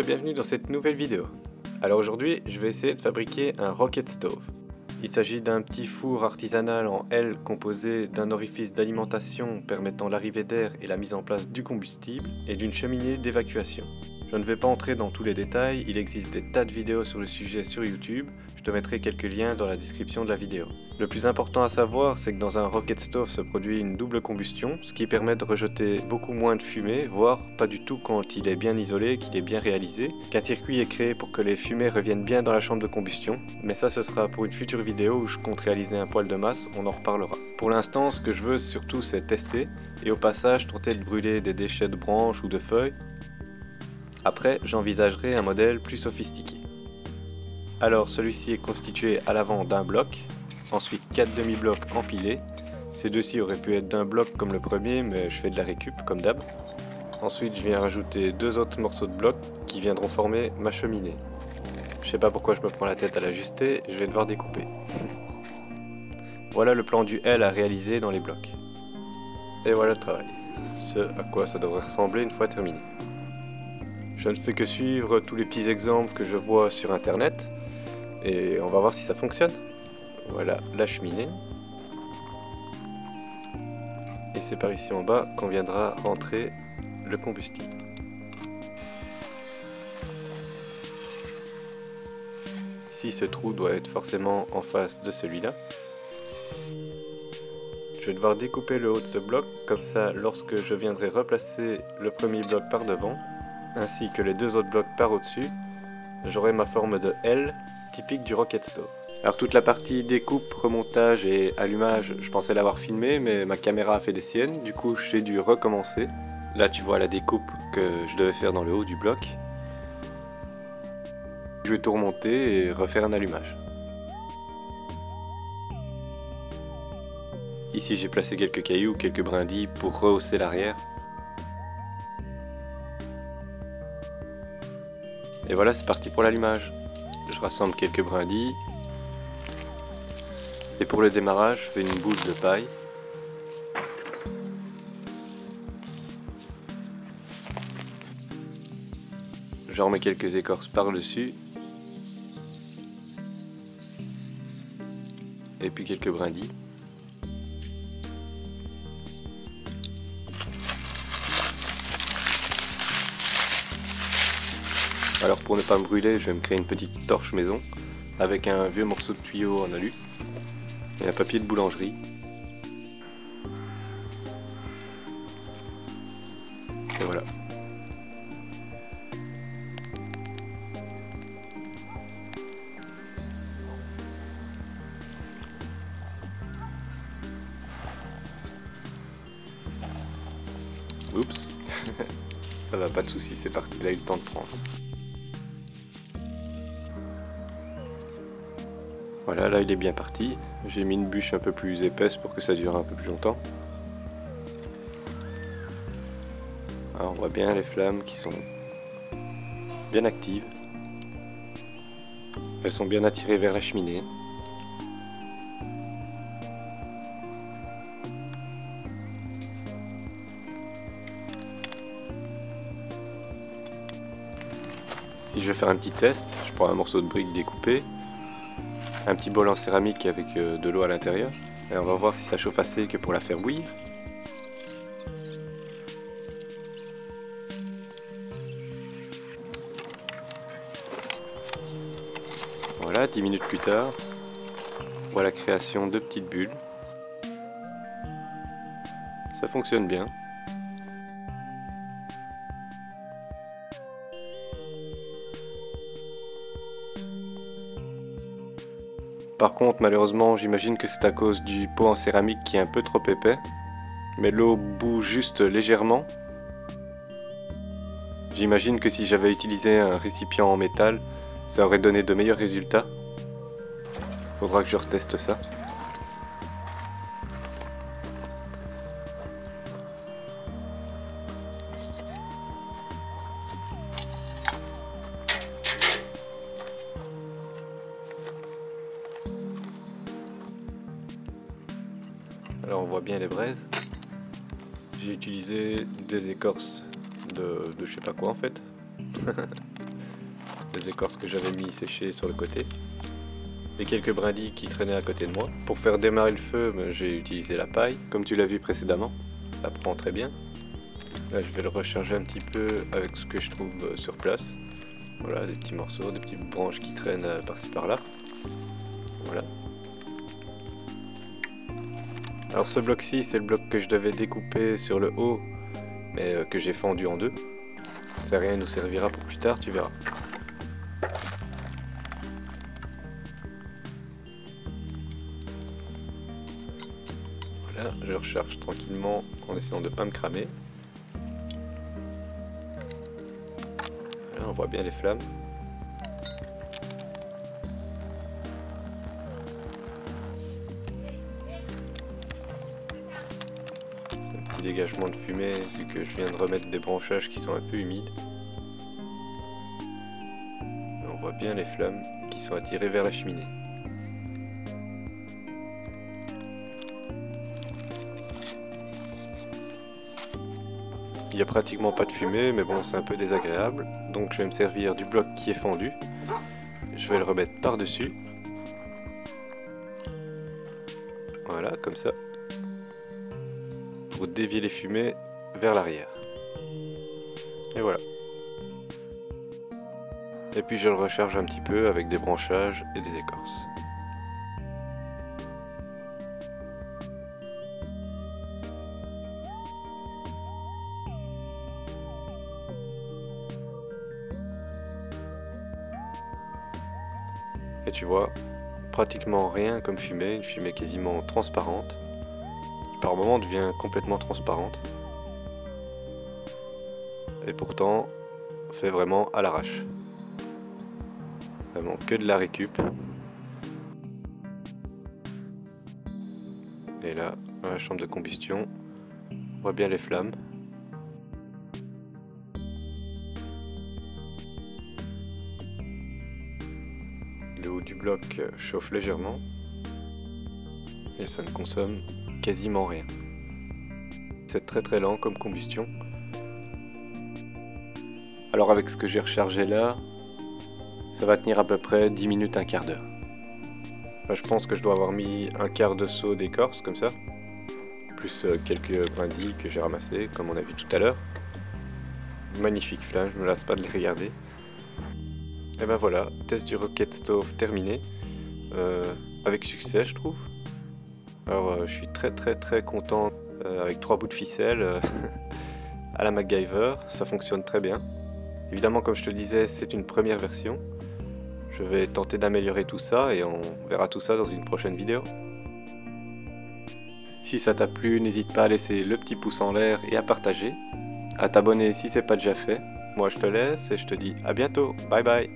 et bienvenue dans cette nouvelle vidéo. Alors aujourd'hui, je vais essayer de fabriquer un rocket stove. Il s'agit d'un petit four artisanal en L composé d'un orifice d'alimentation permettant l'arrivée d'air et la mise en place du combustible et d'une cheminée d'évacuation. Je ne vais pas entrer dans tous les détails, il existe des tas de vidéos sur le sujet sur YouTube, je te mettrai quelques liens dans la description de la vidéo. Le plus important à savoir, c'est que dans un rocket stove se produit une double combustion, ce qui permet de rejeter beaucoup moins de fumée, voire pas du tout quand il est bien isolé, qu'il est bien réalisé, qu'un circuit est créé pour que les fumées reviennent bien dans la chambre de combustion, mais ça ce sera pour une future vidéo où je compte réaliser un poêle de masse, on en reparlera. Pour l'instant, ce que je veux surtout c'est tester, et au passage tenter de brûler des déchets de branches ou de feuilles. Après, j'envisagerai un modèle plus sophistiqué. Alors celui-ci est constitué à l'avant d'un bloc, ensuite 4 demi-blocs empilés. Ces deux-ci auraient pu être d'un bloc comme le premier, mais je fais de la récup comme d'hab. Ensuite je viens rajouter deux autres morceaux de bloc qui viendront former ma cheminée. Je sais pas pourquoi je me prends la tête à l'ajuster, je vais devoir découper. Voilà le plan du L à réaliser dans les blocs. Et voilà le travail, ce à quoi ça devrait ressembler une fois terminé. Je ne fais que suivre tous les petits exemples que je vois sur internet. Et on va voir si ça fonctionne. Voilà la cheminée. Et c'est par ici en bas qu'on viendra rentrer le combustible. Ici ce trou doit être forcément en face de celui-là. Je vais devoir découper le haut de ce bloc, comme ça lorsque je viendrai replacer le premier bloc par devant, ainsi que les deux autres blocs par au-dessus, j'aurai ma forme de L typique du rocket stove. Alors toute la partie découpe, remontage et allumage, je pensais l'avoir filmé, mais ma caméra a fait des siennes, du coup j'ai dû recommencer. Là tu vois la découpe que je devais faire dans le haut du bloc. Je vais tout remonter et refaire un allumage. Ici j'ai placé quelques cailloux, quelques brindilles pour rehausser l'arrière. Et voilà, c'est parti pour l'allumage. Je rassemble quelques brindilles. Et pour le démarrage, je fais une boule de paille. J'en remets quelques écorces par-dessus. Et puis quelques brindilles. Alors pour ne pas me brûler, je vais me créer une petite torche maison avec un vieux morceau de tuyau en alu et un papier de boulangerie. Et voilà. Oups. Ça va, pas de soucis, c'est parti, il a eu le temps de prendre. Voilà, là il est bien parti. J'ai mis une bûche un peu plus épaisse pour que ça dure un peu plus longtemps. Alors, on voit bien les flammes qui sont bien actives. Elles sont bien attirées vers la cheminée. Si je vais faire un petit test, je prends un morceau de brique découpé, un petit bol en céramique avec de l'eau à l'intérieur, et on va voir si ça chauffe assez que pour la faire bouillir. Voilà, 10 minutes plus tard, on voit la création de petites bulles. Ça fonctionne bien. Par contre, malheureusement, j'imagine que c'est à cause du pot en céramique qui est un peu trop épais. Mais l'eau bout juste légèrement. J'imagine que si j'avais utilisé un récipient en métal, ça aurait donné de meilleurs résultats. Faudra que je reteste ça. Alors on voit bien les braises. J'ai utilisé des écorces de je sais pas quoi en fait. les écorces que j'avais mis sécher sur le côté. Et quelques brindilles qui traînaient à côté de moi. Pour faire démarrer le feu, j'ai utilisé la paille, comme tu l'as vu précédemment. Ça prend très bien. Là, je vais le recharger un petit peu avec ce que je trouve sur place. Voilà, des petits morceaux, des petites branches qui traînent par-ci par-là. Voilà. Alors ce bloc-ci, c'est le bloc que je devais découper sur le haut, mais que j'ai fendu en deux. Ça rien nous servira pour plus tard, tu verras. Voilà, je recharge tranquillement en essayant de ne pas me cramer. Voilà, on voit bien les flammes. Dégagement de fumée vu que je viens de remettre des branchages qui sont un peu humides. Et on voit bien les flammes qui sont attirées vers la cheminée. Il n'y a pratiquement pas de fumée, mais bon, c'est un peu désagréable. Donc je vais me servir du bloc qui est fendu. Je vais le remettre par-dessus. Voilà, comme ça. Pour dévier les fumées vers l'arrière. Et voilà. Et puis je le recharge un petit peu avec des branchages et des écorces. Et tu vois, pratiquement rien comme fumée, une fumée quasiment transparente. Par moments devient complètement transparente. Et pourtant, fait vraiment à l'arrache. Vraiment que de la récup. Et là, dans la chambre de combustion, on voit bien les flammes. Le haut du bloc chauffe légèrement. Et ça ne consomme quasiment rien. C'est très très lent comme combustion. Alors avec ce que j'ai rechargé là, ça va tenir à peu près 10 minutes, un quart d'heure. Enfin, je pense que je dois avoir mis un quart de seau d'écorce comme ça, plus quelques brindilles que j'ai ramassées comme on a vu tout à l'heure. Magnifique flamme, je me lasse pas de les regarder. Et ben voilà, test du Rocket Stove terminé, avec succès je trouve. Alors je suis très content avec 3 bouts de ficelle à la MacGyver, ça fonctionne très bien. Évidemment comme je te le disais, c'est une première version. Je vais tenter d'améliorer tout ça et on verra tout ça dans une prochaine vidéo. Si ça t'a plu, n'hésite pas à laisser le petit pouce en l'air et à partager. À t'abonner si c'est pas déjà fait. Moi je te laisse et je te dis à bientôt, bye bye.